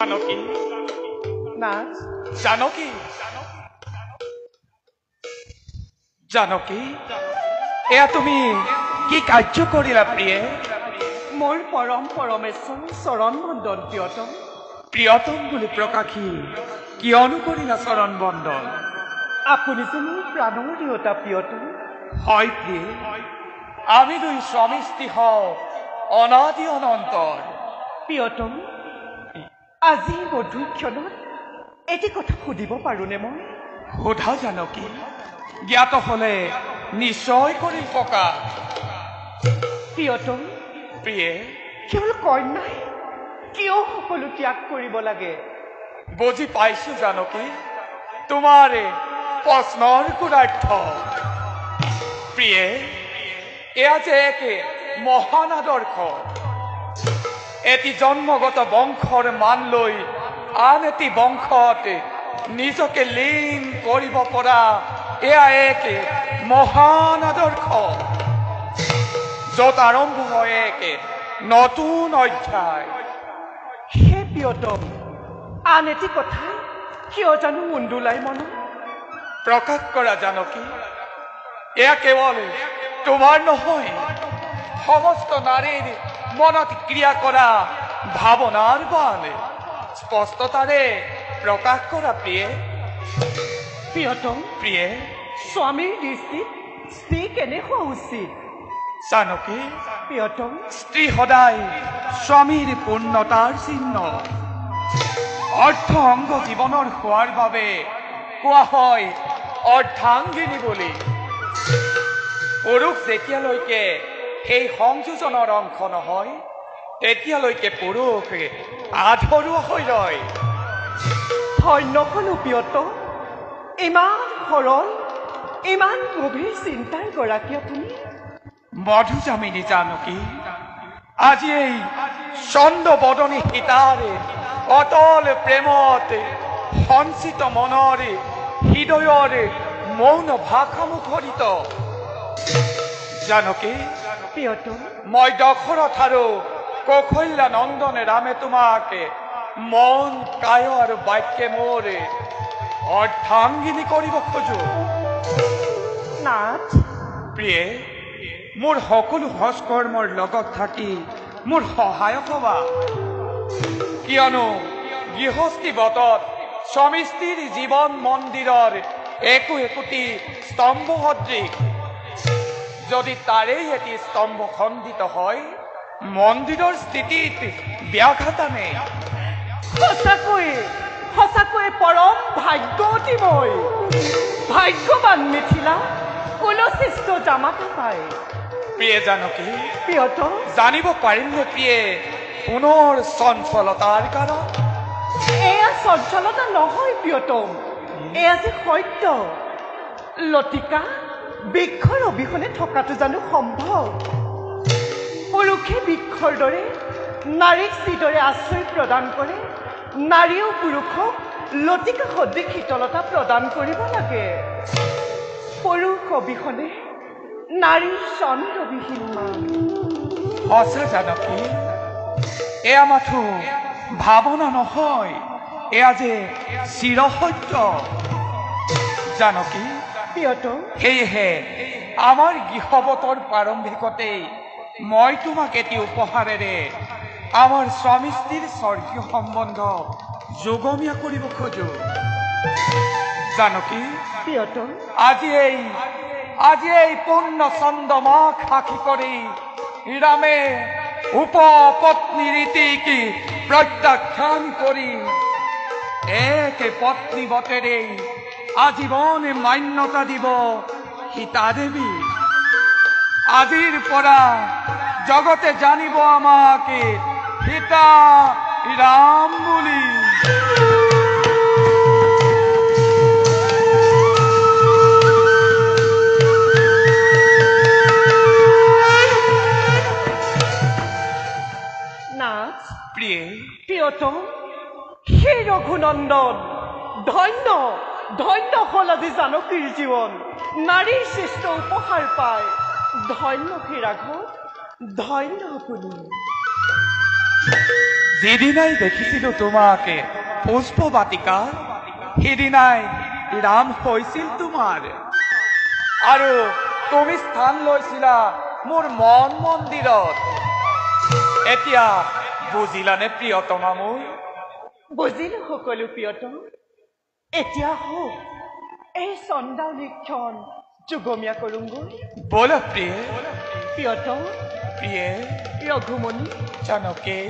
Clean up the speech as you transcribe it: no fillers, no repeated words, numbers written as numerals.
জানকী নাচ জানকী জানকী এয়া তুমি কি কাৰ্য কৰিলা প্ৰিয়ে? মোৰ পৰম পৰমেশ্বৰ চৰণ বন্দন প্ৰিয়তম। প্ৰিয়তম বুলি প্ৰকাশী কিয়নো কৰিলা চৰণ বন্দন? আপুনি যে মোৰ প্ৰাণৰ দেৱতা প্ৰিয়তম। হয় প্ৰিয়ে, আমি দুই স্বামী স্ত্ৰী হওঁ অনাদি অনন্তৰ। প্ৰিয়তম, আজি মধুৰ ক্ষণত এটি কথা সুধিব পাৰোঁনে মই? সোধা জানকী, জ্ঞাত হলে নিশ্চয় কৰি প্ৰকাশ। প্ৰিয়তম, প্ৰিয়ে কেৱল কন্যাই কিয় সকলো ত্যাগ কৰিব লাগে? বুজি পাইছো জানকী তোমাৰ প্ৰশ্নৰ গুণাৰ্থ। প্ৰিয়ে, এয়া যে এক মহান আদৰ্শ। এটি জন্মগত বংশৰ মান লৈ আন এটি বংশত নিজকে লীন কৰিব পৰা এয়া এক মহান আদৰ্শ, য'ত আৰম্ভ হয় এক নতুন অধ্যায়। হে প্ৰিয়তম, আন এটি কথা কিয় জানো মুন্দুলাই মনত? প্ৰকাশ কৰা জানকী, এয়া কেৱল তোমাৰ নহয়, সমস্ত নাৰীৰ মনত ক্ৰিয়া কৰা ভাৱনাৰ বান স্পষ্টতাৰে প্ৰকাশ কৰা প্ৰিয়ে। প্ৰিয়তম, প্ৰিয়ে স্বামীৰ দৃষ্টিত স্ত্ৰী কেনে হোৱা উচিত? জানকী, প্ৰিয়তম, স্ত্ৰী সদায় স্বামীৰ পূৰ্ণতাৰ চিহ্ন। অৰ্থ অংগ জীৱনৰ হোৱাৰ বাবে কোৱা হয় অৰ্ধাংগিনী বুলি। পুৰুষ যেতিয়ালৈকে এই সংযোজনৰ অংশ নহয় তেতিয়ালৈকে পুৰুষ আধৰুৱা হৈ ৰয়। ধন্য হলো প্ৰিয়তম, ইমান সৰল, ইমান গভীৰ চিন্তাৰ গৰাকী আপুনি। মধুযামিনী জানকী, আজি এই চন্দ্ৰ বদনী সীতাৰ অতল প্ৰেমত সঞ্চিত মনৰ হৃদয়ৰ মৌন ভাষা মুখৰিত। জানকী, প্ৰিয়তম, মই দশৰথ আৰু কৌশল্যা নন্দনে ৰামে তোমাক মন কায় আৰু বাক্যে মোৰ অৰ্ধাংগিনী কৰিব খোজো। নাথ, প্ৰিয়ে, মোৰ সকলো সৎকৰ্মৰ লগত থাকি মোৰ সহায়ক হবা। কিয়নো গৃহস্থী বতত স্বামী স্ত্ৰীৰ জীৱন মন্দিৰৰ একোটি স্তম্ভ সদৃশ। যদি তাৰেই এটি স্তম্ভ খণ্ডিত হয় মন্দিৰৰ স্থিতিত ব্যাঘাত আনে। সঁচাকৈয়ে সঁচাকৈয়ে পৰম ভাগ্যৱতী মই। ভাগ্যৱান মিথিলা কুলশিষ্ট জামাতা পায়। প্ৰিয়ে জানকী, প্ৰিয়তম, জানিব পাৰিমনে প্ৰিয়ে পুনৰ চঞ্চলতাৰ কাৰণ? এয়া চঞ্চলতা নহয় প্ৰিয়তম, এয়া যে সত্য। লতিকা বৃক্ষৰ অবিহনে থকাটো জানো সম্ভৱ? পুৰুষে বৃক্ষৰ দৰে নাৰীক যিদৰে আশ্ৰয় প্ৰদান কৰে, নাৰীয়েও পুৰুষক লতিকা সদৃশ শীতলতা প্ৰদান কৰিব লাগে। পুৰুষ অবিহনে নাৰীৰ চন্দ্ৰবিহীন মান। সঁচা জানকী, এয়া মাথো ভাৱনা নহয়, এয়া যে চিৰসত্য। জানকী, প্ৰিয়তম, সেয়েহে আমাৰ গৃহবতৰ প্ৰাৰম্ভিকতেই মই তোমাক এটি উপহাৰেৰে আমাৰ স্বামী স্ত্ৰীৰ স্বৰ্গীয় সম্বন্ধ যোগমীয়া কৰিব খোজো। জানকী, প্ৰিয়তম, আজি এই পূৰ্ণ চন্দ্ৰমাক সাক্ষী কৰি ৰামে উপপত্নী ৰীতিক প্ৰত্যাখ্যান কৰি এক পত্নী বতেৰে আজীৱন মান্যতা দিব সীতা দেৱী। আজিৰ পৰা জগতে জানিব আমাক সীতা ৰাম বুলি। নাথ, প্ৰিয়ে, প্ৰিয়তম, হে ৰঘুনন্দন, ধন্য ধন্য হল আজি জানকীৰ জীৱন। নাৰীৰ শ্ৰেষ্ঠ উপহাৰ পায়। ধন্য হে ৰাঘৱ, ধন্য আপুনি। যেদিনাই দেখিছিলো তোমাকে পুষ্প বাটিকা সেইদিনাই ৰাম হৈছিল তোমাৰ আৰু তুমি স্থান লৈছিলা মোৰ মন মন্দিৰত এতিয়া বুজিলানে প্ৰিয়তমা মোৰ বুজিলো সকলো প্ৰিয়তম এতিয়া হোক এই চন্দাউলিখন যুগমীয়া কৰোঁগৈ ব'লা প্ৰিয়ে প্ৰিয়তম প্ৰিয়ে ৰঘুমণি জানকী